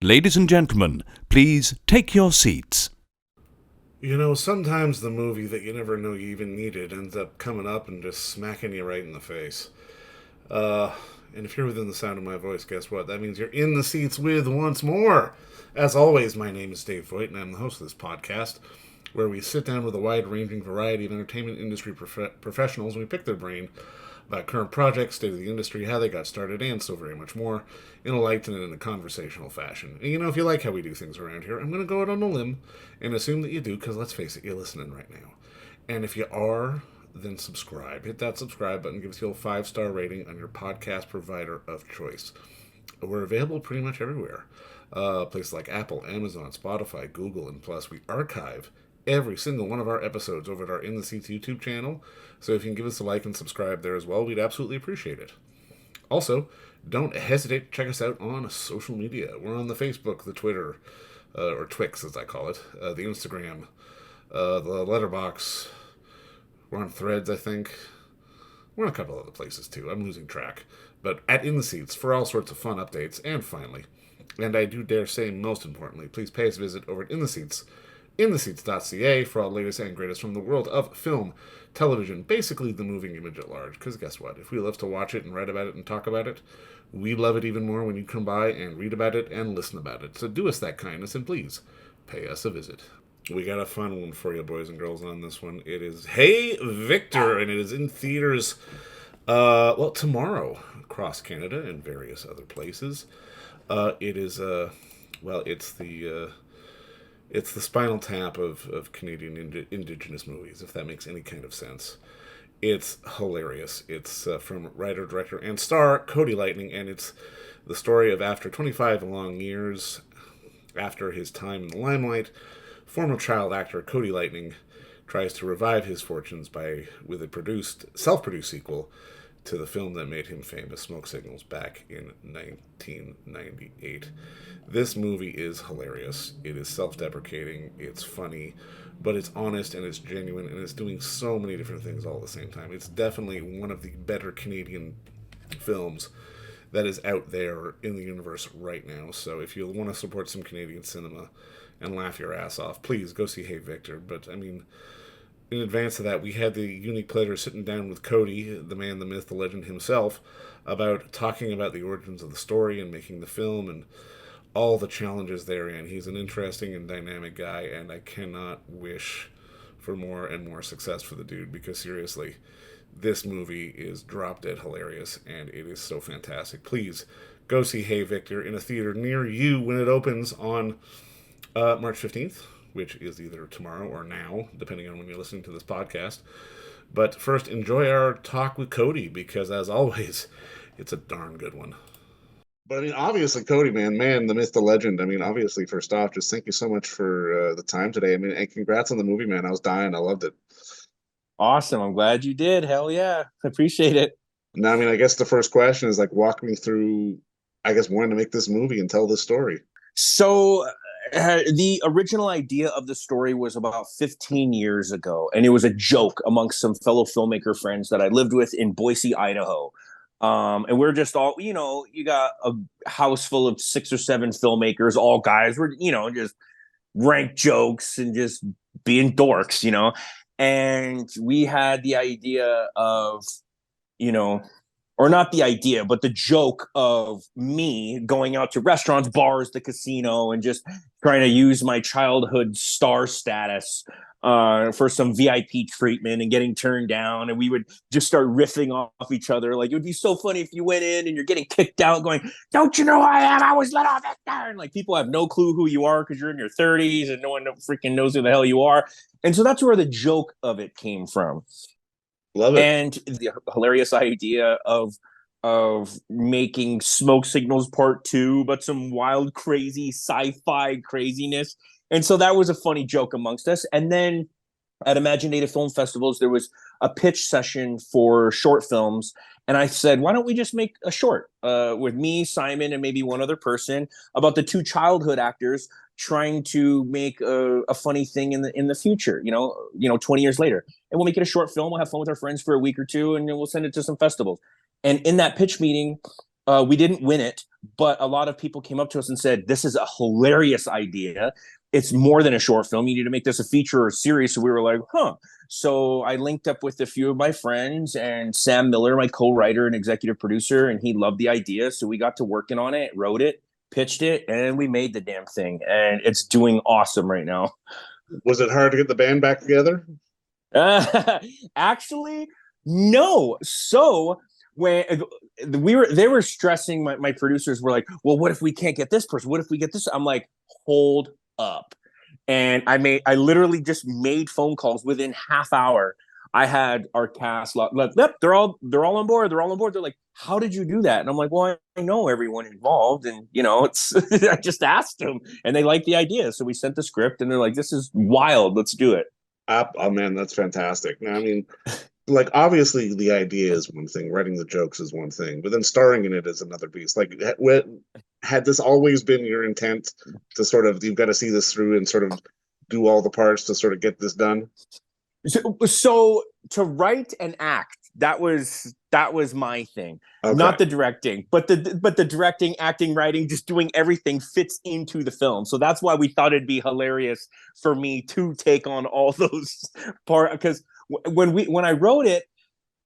Ladies and gentlemen, please take your seats. You know, sometimes the movie that you never know you even needed ends up coming up and just smacking you right in the face. And if you're within the sound of my voice, guess what? That means you're in the seats with once more. As always, my name is Dave Voigt, and I'm the host of this podcast, where we sit down with a wide-ranging variety of entertainment industry professionals, and we pick their brain about current projects, state of the industry, how they got started, and so very much more, in a light and in a conversational fashion. And you know, if you like how we do things around here, I'm going to go out on a limb and assume that you do, because let's face it, you're listening right now. And if you are, then subscribe. Hit that subscribe button, give us your 5-star rating on your podcast provider of choice. We're available pretty much everywhere. Places like Apple, Amazon, Spotify, Google, and plus we archive every single one of our episodes over at our In the Seats YouTube channel. So if you can give us a like and subscribe there as well, we'd absolutely appreciate it. Also, don't hesitate to check us out on social media. We're on the Facebook, the Twitter, or Twix as I call it, the Instagram, the Letterboxd. We're on Threads, I think. We're on a couple other places too. I'm losing track. But at In the Seats for all sorts of fun updates. And finally, and I do dare say most importantly, please pay us a visit over at In the Seats, intheseats.ca for all the latest and greatest from the world of film, television, basically the moving image at large. Because guess what? If we love to watch it and write about it and talk about it, we love it even more when you come by and read about it and listen about it. So do us that kindness and please pay us a visit. We got a fun one for you, boys and girls, on this one. It is Hey Victor, and it is in theaters, tomorrow across Canada and various other places. It's the Spinal Tap of Canadian Indigenous movies, if that makes any kind of sense. It's hilarious. It's from writer, director, and star Cody Lightning, and it's the story of after 25 long years, after his time in the limelight, former child actor Cody Lightning tries to revive his fortunes with a self-produced sequel to the film that made him famous, Smoke Signals, back in 1998. This movie is hilarious. It is self-deprecating, it's funny, but it's honest and it's genuine, and it's doing so many different things all at the same time. It's definitely one of the better Canadian films that is out there in the universe right now. So if you want to support some Canadian cinema and laugh your ass off, please go see Hey Victor. But I mean, in advance of that, we had the unique pleasure of sitting down with Cody, the man, the myth, the legend himself, about talking about the origins of the story and making the film and all the challenges therein. He's an interesting and dynamic guy, and I cannot wish for more and more success for the dude, because seriously, this movie is drop dead hilarious, and it is so fantastic. Please go see Hey Victor in a theater near you when it opens on March 15th, which is either tomorrow or now, depending on when you're listening to this podcast. But first, enjoy our talk with Cody, because as always, it's a darn good one. But I mean, obviously, Cody, man, the myth, the legend. I mean, obviously, first off, just thank you so much for the time today. I mean, and congrats on the movie, man. I was dying. I loved it. Awesome. I'm glad you did. Hell yeah. Appreciate it. Now, I mean, I guess the first question is like, walk me through, I guess, wanting to make this movie and tell this story. So the original idea of the story was about 15 years ago, and it was a joke amongst some fellow filmmaker friends that I lived with in Boise, Idaho. And we're just all, you got a house full of 6 or 7 filmmakers, all guys. We're, just rank jokes and just being dorks, And we had the idea of, or not the idea, but the joke of me going out to restaurants, bars, the casino, and just trying to use my childhood star status for some VIP treatment and getting turned down. And we would just start riffing off each other. Like, it would be so funny if you went in and you're getting kicked out going, "Don't you know who I am? I was Little Viktor." And like, people have no clue who you are because you're in your 30s and no one freaking knows who the hell you are. And so that's where the joke of it came from. Love it. And the hilarious idea of making Smoke Signals Part 2, but some wild, crazy sci-fi craziness. And so that was a funny joke amongst us. And then at Imaginative Film Festivals, there was a pitch session for short films. And I said, why don't we just make a short with me, Simon, and maybe one other person about the 2 childhood actors trying to make a funny thing in the future, 20 years later. And we'll make it a short film. We'll have fun with our friends for a week or 2, and then we'll send it to some festivals. And in that pitch meeting, We didn't win it, but a lot of people came up to us and said, "This is a hilarious idea. It's more than a short film. You need to make this a feature or a series." So we were like, "Huh." So I linked up with a few of my friends and Sam Miller, my co-writer and executive producer, and he loved the idea. So we got to working on it, wrote it, pitched it, and we made the damn thing. And it's doing awesome right now. Was it hard to get the band back together? Actually, no. So when they were stressing, my producers were like, "Well, what if we can't get this person? What if we get this?" I'm like, "Hold up." And I literally just made phone calls within half hour. I had our cast, yep, they're all on board. They're all on board. They're like, "How did you do that?" And I'm like, "Well, I know everyone involved, and it's I just asked them, and they liked the idea, so we sent the script, and they're like, 'This is wild. Let's do it.'" Oh man, that's fantastic. Now, I mean, like obviously the idea is one thing, writing the jokes is one thing, but then starring in it is another beast. Like, had this always been your intent to sort of, you've got to see this through and sort of do all the parts to sort of get this done? So to write and act, that was my thing. Okay. Not the directing, but the directing, acting, writing, just doing everything fits into the film. So that's why we thought it'd be hilarious for me to take on all those parts, because when I wrote it,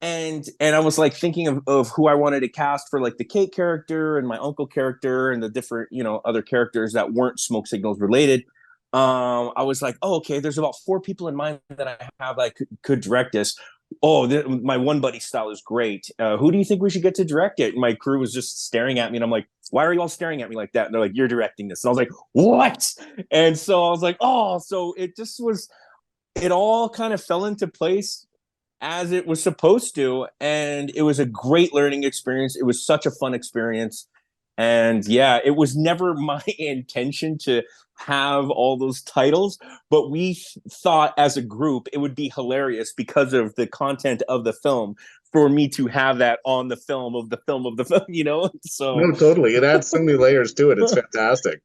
and I was like thinking of who I wanted to cast for like the Kate character and my uncle character and the different other characters that weren't Smoke Signals related. I was like, oh, okay, there's about 4 people in mind that I have that could direct this. Oh, my one buddy style is great. Who do you think we should get to direct it? And my crew was just staring at me, and I'm like, why are you all staring at me like that? And they're like, you're directing this. And I was like, what? And so I was like, oh, so it all kind of fell into place as it was supposed to. And it was a great learning experience. It was such a fun experience. And yeah, it was never my intention to have all those titles, but we thought as a group it would be hilarious because of the content of the film for me to have that on the film of the film of the film, so. No, totally. It adds so many layers to it. It's fantastic.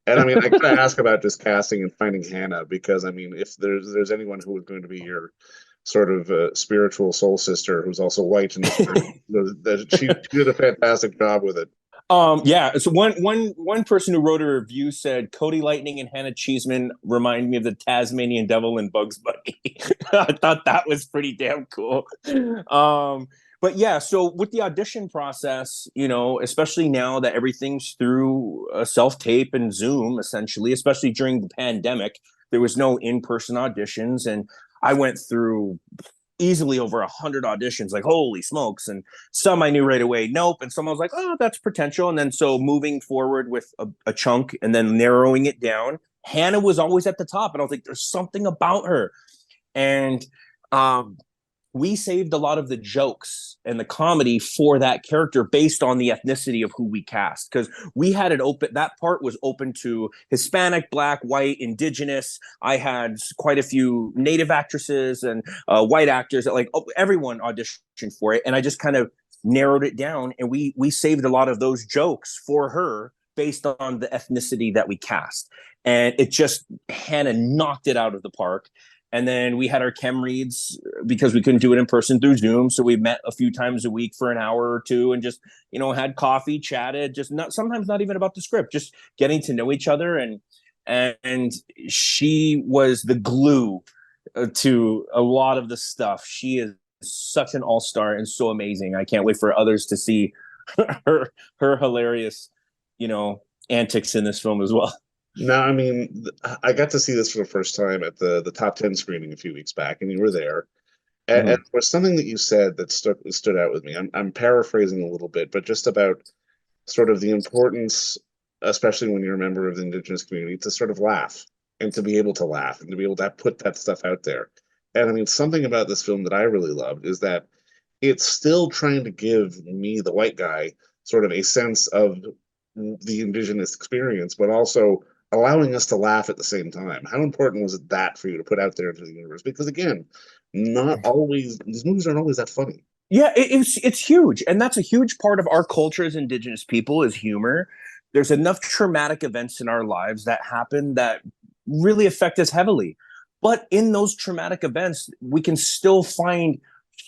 And I mean, I gotta ask about just casting and finding Hannah, because I mean, if there's anyone who is going to be your sort of spiritual soul sister who's also white, and she did a fantastic job with it. Yeah. So one person who wrote a review said Cody Lightning and Hannah Cheeseman remind me of the Tasmanian Devil and Bugs Bunny. I thought that was pretty damn cool. But yeah, so with the audition process, especially now that everything's through a self-tape and Zoom, essentially, especially during the pandemic, there was no in-person auditions, and I went through easily over 100 auditions, like holy smokes. And some I knew right away, nope. And some I was like, oh, that's potential. And then so moving forward with a chunk and then narrowing it down, Hannah was always at the top. And I was like, there's something about her. And we saved a lot of the jokes and the comedy for that character based on the ethnicity of who we cast, because we had it open. That part was open to Hispanic, Black, White, Indigenous. I had quite a few Native actresses and white actors that everyone auditioned for it, and I just kind of narrowed it down, and we saved a lot of those jokes for her based on the ethnicity that we cast, and Hannah knocked it out of the park. And then we had our chem reads because we couldn't do it in person through Zoom. So we met a few times a week for an hour or two and just, had coffee, chatted, sometimes not even about the script, just getting to know each other. And she was the glue to a lot of the stuff. She is such an all-star and so amazing. I can't wait for others to see her hilarious, antics in this film as well. No, I mean, I got to see this for the first time at the top 10 screening a few weeks back, and you were there. And there was something that you said that stood out with me. I'm paraphrasing a little bit, but just about sort of the importance, especially when you're a member of the Indigenous community, to sort of laugh and to be able to laugh and to be able to put that stuff out there. And I mean, something about this film that I really loved is that it's still trying to give me, the white guy, sort of a sense of the Indigenous experience, but also allowing us to laugh at the same time. How important was it that for you to put out there into the universe? Because again, these movies aren't always that funny. Yeah, it's huge. And that's a huge part of our culture as Indigenous people, is humor. There's enough traumatic events in our lives that happen that really affect us heavily. But in those traumatic events, we can still find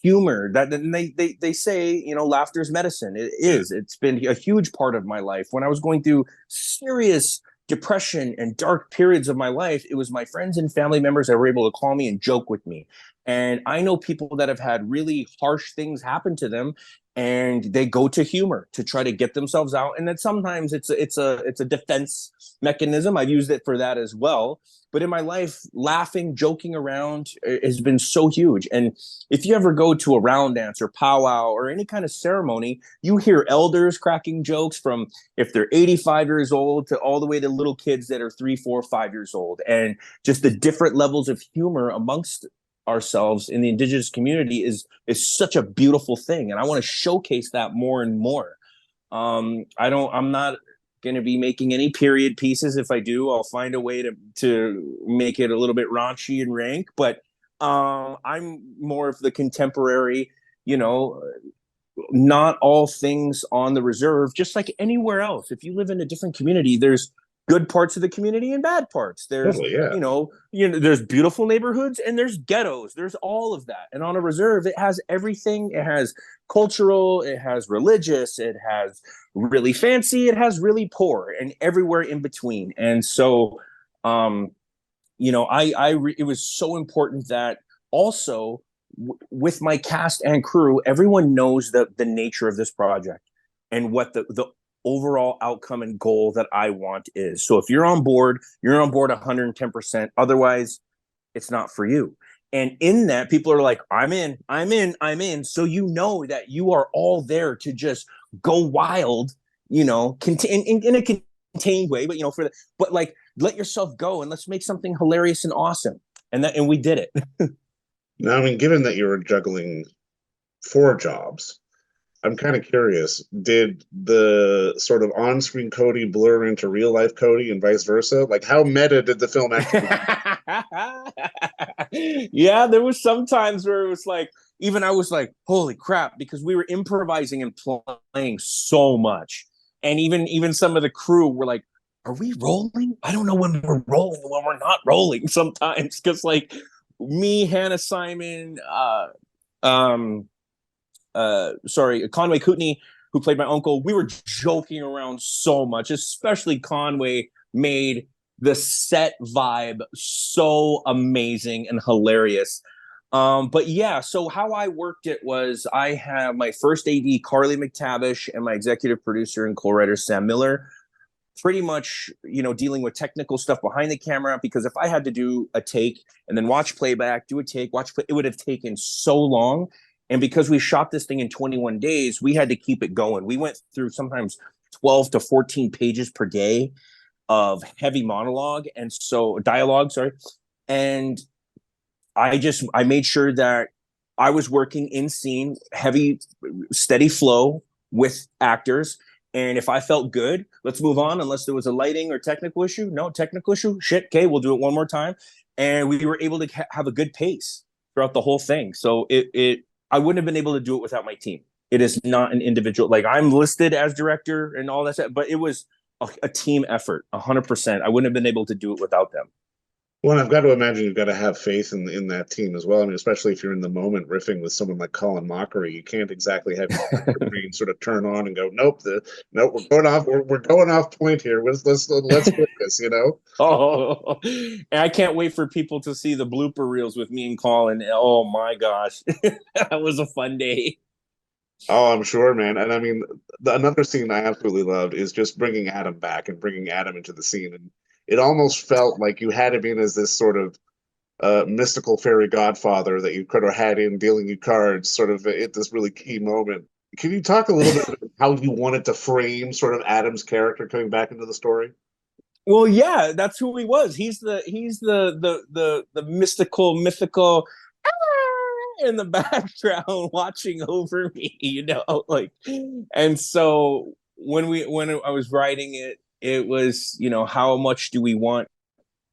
humor that, and they say, you know, laughter is medicine. It is. It's been a huge part of my life. When I was going through serious depression and dark periods of my life, it was my friends and family members that were able to call me and joke with me. And I know people that have had really harsh things happen to them, and they go to humor to try to get themselves out. And then sometimes it's a defense mechanism. I've used it for that as well. But in my life, laughing, joking around has been so huge. And if you ever go to a round dance or powwow or any kind of ceremony, you hear elders cracking jokes from if they're 85 years old to all the way to little kids that are 3, 4, 5 years old. And just the different levels of humor amongst ourselves in the Indigenous community is such a beautiful thing. And I want to showcase that more and more. I'm not going to be making any period pieces. If I do, I'll find a way to make it a little bit raunchy and rank, but I'm more of the contemporary, you know, not all things on the reserve, just like anywhere else. If you live in a different community, there's good parts of the community and bad parts. There's, Totally, yeah. you know, there's beautiful neighborhoods and there's ghettos. There's all of that. And on a reserve, it has everything. It has cultural, it has religious, it has really fancy, it has really poor, and everywhere in between. And so, you know, it was so important that also with my cast and crew, everyone knows the nature of this project and what the overall outcome and goal that I want is. So if you're on board 110%. Otherwise, it's not for you. And in that, people are like, I'm in. So you know that you are all there to just go wild, you know, in a contained way, but, you know, but like, let yourself go and let's make something hilarious and awesome. And we did it. Now, I mean, given that you were juggling 4 jobs, I'm kind of curious, did the sort of on-screen Cody blur into real-life Cody and vice versa? Like, how meta did the film actually Yeah, there was some times where it was like, even I was like, holy crap, because we were improvising and playing so much. And even some of the crew were like, are we rolling? I don't know when we're rolling, when we're not rolling sometimes. Because like me, Hannah Simon, Conway Kootenai, who played my uncle, we were joking around so much, especially Conway made the set vibe so amazing and hilarious. But yeah, so how I worked it was I have my first AD, Carly McTavish, and my executive producer and co-writer, Sam Miller, pretty much, you know, dealing with technical stuff behind the camera, because if I had to do a take and then watch playback, do a take, watch play, it would have taken so long. And because we shot this thing in 21 days, we had to keep it going. We went through sometimes 12 to 14 pages per day of heavy monologue and so dialogue, sorry. And I made sure that I was working in scene, heavy, steady flow with actors. And if I felt good, let's move on. Unless there was a lighting or technical issue. No technical issue. Shit. Okay, we'll do it one more time. And we were able to have a good pace throughout the whole thing. So I wouldn't have been able to do it without my team. It is not an individual. Like, I'm listed as director and all that stuff, but it was a team effort, 100%. I wouldn't have been able to do it without them. Well, I've got to imagine you've got to have faith in that team as well. I mean, especially if you're in the moment riffing with someone like Colin Mockery, you can't exactly have your brain sort of turn on and go, nope, nope, we're going off point here. Let's focus, you know. Oh, and I can't wait for people to see the blooper reels with me and Colin. Oh my gosh, that was a fun day. Oh, I'm sure, man. And I mean, another scene I absolutely loved is just bringing Adam back and bringing Adam into the scene. And it almost felt like you had him in as this sort of mystical fairy godfather that you could have had in dealing you cards sort of at this really key moment. Can you talk a little bit about how you wanted to frame sort of Adam's character coming back into the story? Well, yeah, that's who he was. He's the mythical in the background watching over me, you know, like. And so when I was writing it, it was, you know, how much do we want,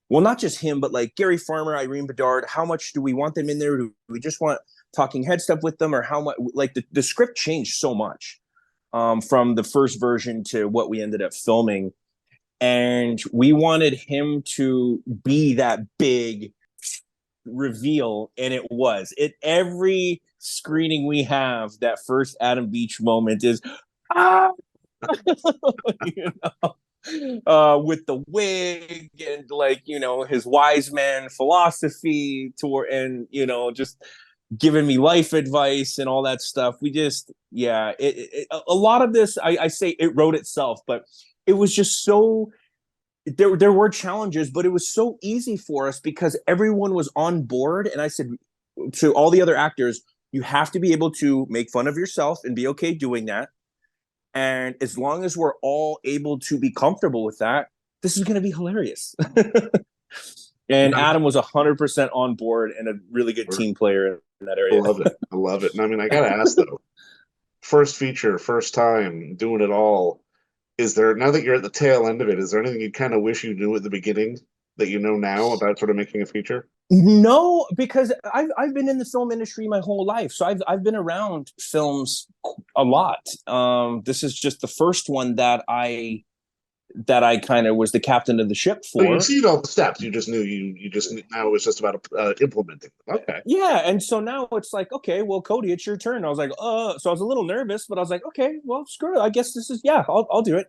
well, not just him, but like Gary Farmer, Irene Bedard, how much do we want them in there? Do we just want talking head stuff with them, or how much? Like the script changed so much from the first version to what we ended up filming. And we wanted him to be that big reveal, and it was. It every screening we have, that first Adam Beach moment is ah, you with the wig and like his wise man philosophy tour, and just giving me life advice and all that stuff. We just a lot of this, I say it wrote itself, but it was just so there were challenges, but it was so easy for us because everyone was on board. And I said to all the other actors, you have to be able to make fun of yourself and be okay doing that. And as long as we're all able to be comfortable with that, this is going to be hilarious. And Adam was 100% on board and a really good team player in that area. I love it. I love it. And I mean, I got to ask though, first feature, first time doing it all. Is there, now that you're at the tail end of it, is there anything you kind of wish you knew at the beginning that you know now about sort of making a feature? No, because I've been in the film industry my whole life, so I've been around films a lot. This is just the first one that I kind of was the captain of the ship for. So you've seen all the steps. You just knew you just now it was just about implementing. Okay. Yeah, and so now it's like, okay, well, Cody, it's your turn. I was like, so I was a little nervous, but I was like, okay, well, screw it. I guess this is I'll do it.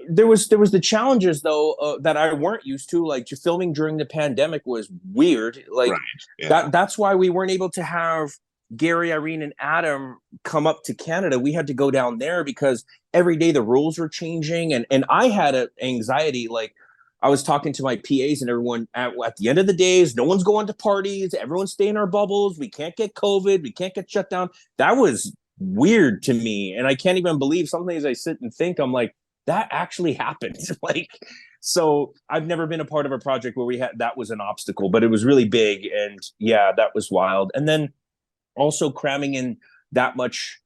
There was the challenges though that I weren't used to. Like filming during the pandemic was weird. Like that's why we weren't able to have Gary, Irene, and Adam come up to Canada. We had to go down there because every day the rules were changing, and I had an anxiety. Like I was talking to my PAs and everyone at the end of the days, no one's going to parties. Everyone's staying in our bubbles. We can't get COVID. We can't get shut down. That was weird to me, and I can't even believe some things I sit and think. I'm like, that actually happened. Like, so I've never been a part of a project where that was an obstacle, but it was really big, and that was wild. And then also cramming in that much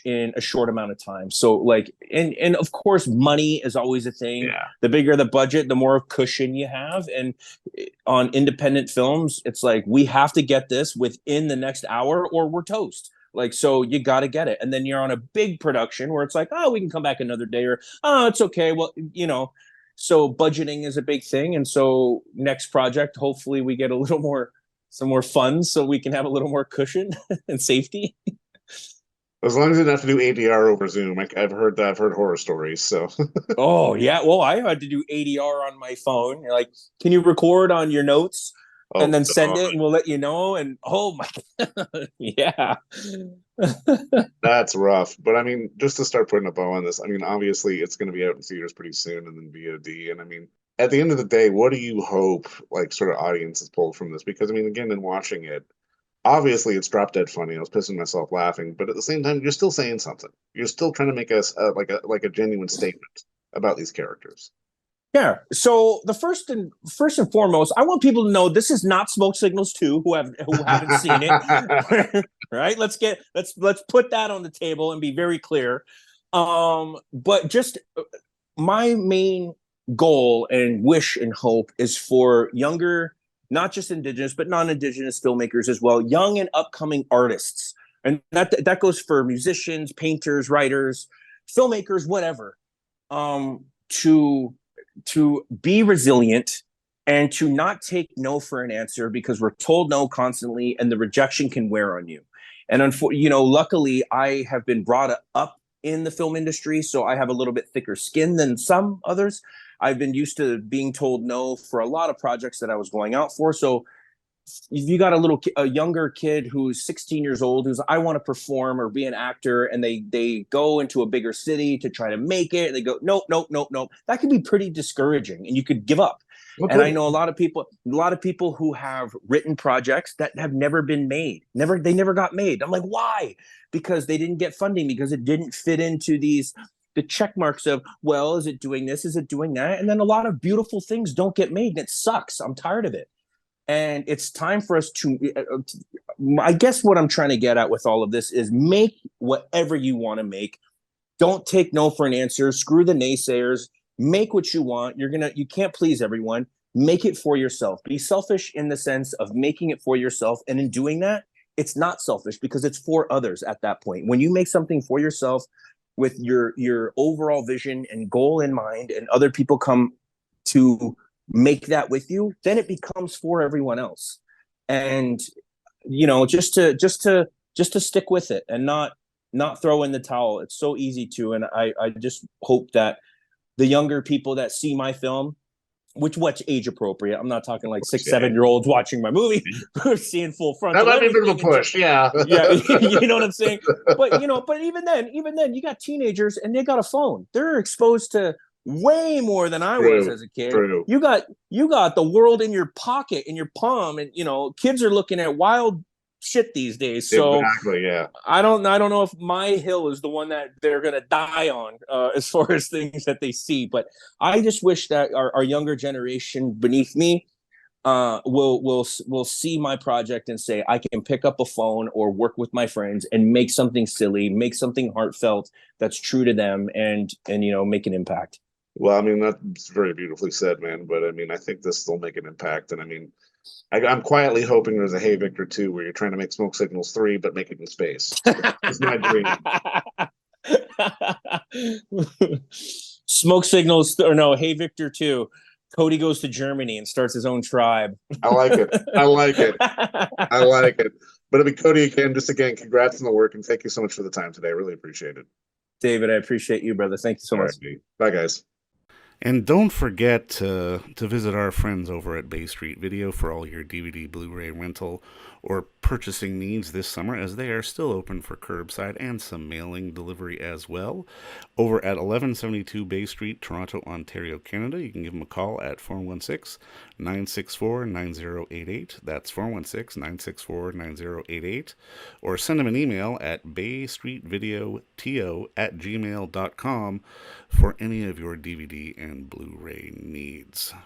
in a short amount of time. So like, and of course money is always a thing. Yeah. The bigger the budget, the more cushion you have. And on independent films, it's like, we have to get this within the next hour or we're toast. Like, so you got to get it. And then you're on a big production where it's like, oh, we can come back another day, or, oh, it's okay. Well, so budgeting is a big thing. And so next project, hopefully we get some more funds so we can have a little more cushion and safety. As long as you don't have to do ADR over Zoom. I've heard horror stories. So. Oh yeah, well, I had to do ADR on my phone. You're like, can you record on your notes and then send it, and we'll let you know. And oh my God, yeah. That's rough. But I mean, just to start putting a bow on this, I mean, obviously it's going to be out in theaters pretty soon and then VOD. And I mean, at the end of the day, what do you hope like sort of audiences pull from this? Because I mean, again, in watching it, obviously it's drop dead funny. I was pissing myself laughing, but at the same time, you're still saying something. You're still trying to make us like a genuine statement about these characters. Yeah. So the first and foremost, I want people to know this is not Smoke Signals 2 who haven't seen it. Right? Let's put that on the table and be very clear. But just my main goal and wish and hope is for younger, not just Indigenous, but non-Indigenous filmmakers as well, young and upcoming artists. And that goes for musicians, painters, writers, filmmakers, whatever, to be resilient and to not take no for an answer, because we're told no constantly and the rejection can wear on you. And luckily I have been brought up in the film industry, so I have a little bit thicker skin than some others. I've been used to being told no for a lot of projects that I was going out for. So if you got a younger kid who's 16 years old, who's, I want to perform or be an actor, and they go into a bigger city to try to make it, and they go, nope. That can be pretty discouraging, and you could give up. Okay. And I know a lot of people who have written projects that have never been made. They never got made. I'm like, why? Because they didn't get funding, because it didn't fit into the check marks of, well, is it doing this? Is it doing that? And then a lot of beautiful things don't get made, and it sucks. I'm tired of it. And it's time for us to, I guess what I'm trying to get at with all of this is make whatever you want to make. Don't take no for an answer. Screw the naysayers. Make what you want. You can't please everyone. Make it for yourself. Be selfish in the sense of making it for yourself. And in doing that, it's not selfish because it's for others at that point. When you make something for yourself with your overall vision and goal in mind, and other people come to make that with you, then it becomes for everyone else. And you know, just to stick with it and not throw in the towel. It's so easy to, and I just hope that the younger people that see my film, which what's age appropriate. I'm not talking like 6, 7 year olds watching my movie who are seeing full That frontal might be a bit of a everything. push, yeah. Yeah, you know what I'm saying. But but even then, you got teenagers and they got a phone. They're exposed to way more than I was True, as a kid. true. You got the world in your pocket, in your palm, and kids are looking at wild shit these days. So Exactly, yeah. I don't know if my hill is the one that they're gonna die on as far as things that they see. But I just wish that our younger generation beneath me will see my project and say I can pick up a phone or work with my friends and make something silly, make something heartfelt that's true to them, and make an impact. Well, I mean, that's very beautifully said, man. But I mean, I think this will make an impact. And I mean, I'm quietly hoping there's a Hey Victor 2 where you're trying to make Smoke Signals 3, but make it in space. It's my dream. Smoke signals, or no, Hey Victor 2. Cody goes to Germany and starts his own tribe. I like it. I like it. I like it. But I mean, Cody, again, congrats on the work and thank you so much for the time today. I really appreciate it. David, I appreciate you, brother. Thank you so much. Right, bye, guys. And don't forget to visit our friends over at Bay Street Video for all your DVD, Blu-ray rental, or purchasing needs this summer, as they are still open for curbside and some mailing delivery as well. Over at 1172 Bay Street, Toronto, Ontario, Canada, you can give them a call at 416-964-9088. That's 416-964-9088. Or send them an email at baystreetvideoto@gmail.com for any of your DVD and Blu-ray needs.